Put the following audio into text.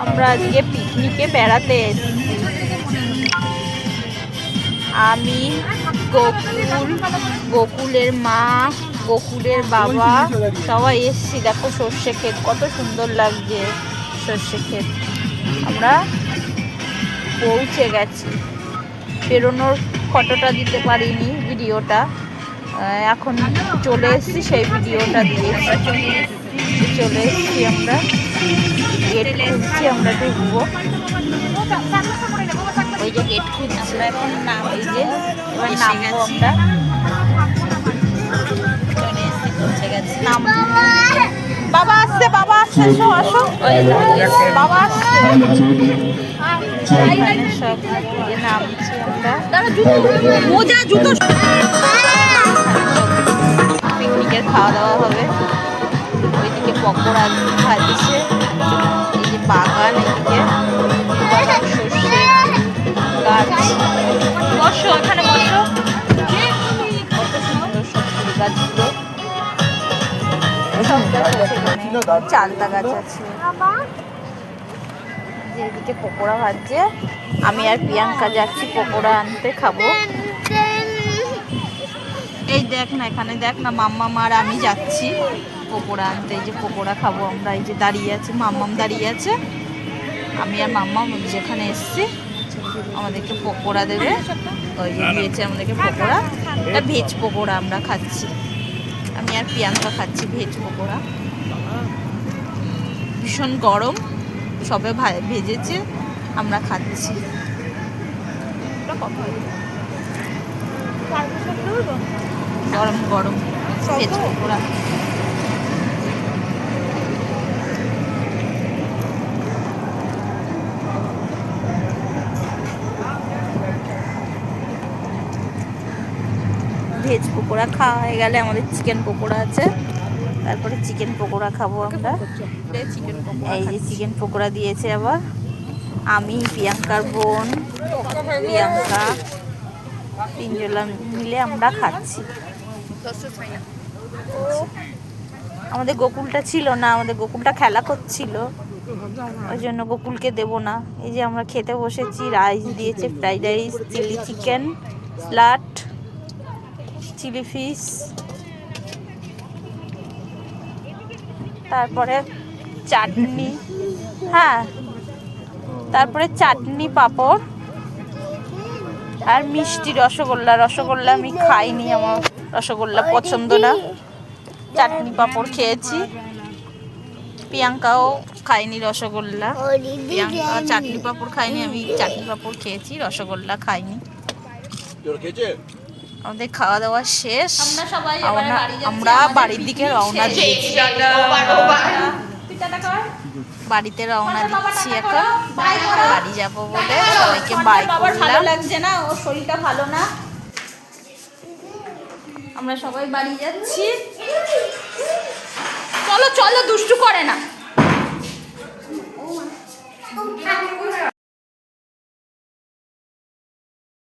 আমরা আজকে পিকনিকে বেড়াতে এসেছি। আমি, গোকুলের মা, গোকুলের বাবা সবাই এসেছি। দেখো সর্ষে ক্ষেত কত সুন্দর লাগছে, সর্ষে ক্ষেত। আমরা পৌঁছে গেছি, বেরোনোর ফটোটা দিতে পারিনি, ভিডিওটা এখন চলে এসেছি, সেই ভিডিওটা দিয়েছি। চলে এসেছি আমরা, গেট খুলছি, আমরা ঢুকবো। ওই যে গেট খুলছি, এখন নাম, এই যে এবার নামবো আমরা। চলে এসেছি, পৌঁছে গেছি, নাম। বাবা আসছে, বাবা আসছে, এসো আসো, বাবা আসছে। সব নামছি আমরা, মোজা জুতো। পিকনিকের খাওয়া দাওয়া হবে। ওইদিকে পকোড়া ভাজছে, এই যে বাগান, এদিকে সর্ষে গাছ। বসো, এখানে বসো। কত সুন্দর সব ফুল গাছগুলো, সব গাছ আছে এখানে, চালতা গাছ আছে। যেদিকে পকোড়া ভাজছে, আমি আর প্রিয়াঙ্কা যাচ্ছি পকোড়া আনতে, খাবো। এই দেখ না, এখানে দেখ না, মাম্মাম আর আমি যাচ্ছি পকোড়া আনতে। এই যে পকোড়া খাবো আমরা, এই যে দাঁড়িয়ে আছে মাম্মাম, দাঁড়িয়ে আছে। আমি আর মাম্মাম যেখানে এসছি, আমাদেরকে পকোড়া দেবে। ওই যে দিয়েছে আমাদেরকে পকোড়া, এটা ভেজ পকোড়া আমরা খাচ্ছি। আমি আর প্রিয়াঙ্কা খাচ্ছি ভেজ পকোড়া। ভীষণ গরম, সবে ভেজেছে, আমরা খাচ্ছি। গরম গরম ভেজ পকোড়া। ভেজ পকোড়া খাওয়া হয়ে গেলে আমাদের চিকেন পকোড়া আছে, তারপরে চিকেন পকোড়া খাবো আমরা। এই যে চিকেন পকোড়া দিয়েছে আবার। আমি, প্রিয়াঙ্কার বোন, প্রিয়াঙ্কা, তিনজন মিলে আমরা খাচ্ছি। আমাদের গোকুলটা ছিল না, আমাদের গোকুলটা খেলা করছিল, ওই জন্য গোকুলকে দেবো না। এই যে আমরা খেতে বসেছি, রাইস দিয়েছে, fried rice, chilli chicken, salad, chilli fish, তারপরে চাটনি, হ্যাঁ, তারপরে চাটনি, পাঁপড় আর মিষ্টি, রসগোল্লা। রসগোল্লা আমি খাইনি, আমার রসগোল্লা পছন্দ না। চাটনি পাঁপড় খেয়েছি, প্রিয়াঙ্কাও খাইনি রসগোল্লা। প্রিয়াঙ্কা চাটনি পাঁপড় খাইনি, আমি চাটনি পাঁপড় খেয়েছি, রসগোল্লা খাইনি। আমাদের খাওয়া দাওয়া শেষ, আমরা বাড়ির দিকে রওনা দিয়েছি। বাড়িতে রওনা দিচ্ছি এখন, বাড়ি যাবো বলে সবাইকে বাই করলাম। ভালো লাগছে না, ওর শরীরটা ভালো না, আমরা সবাই বাড়ি যাচ্ছি। চলো চলো, দুষ্টু করে না।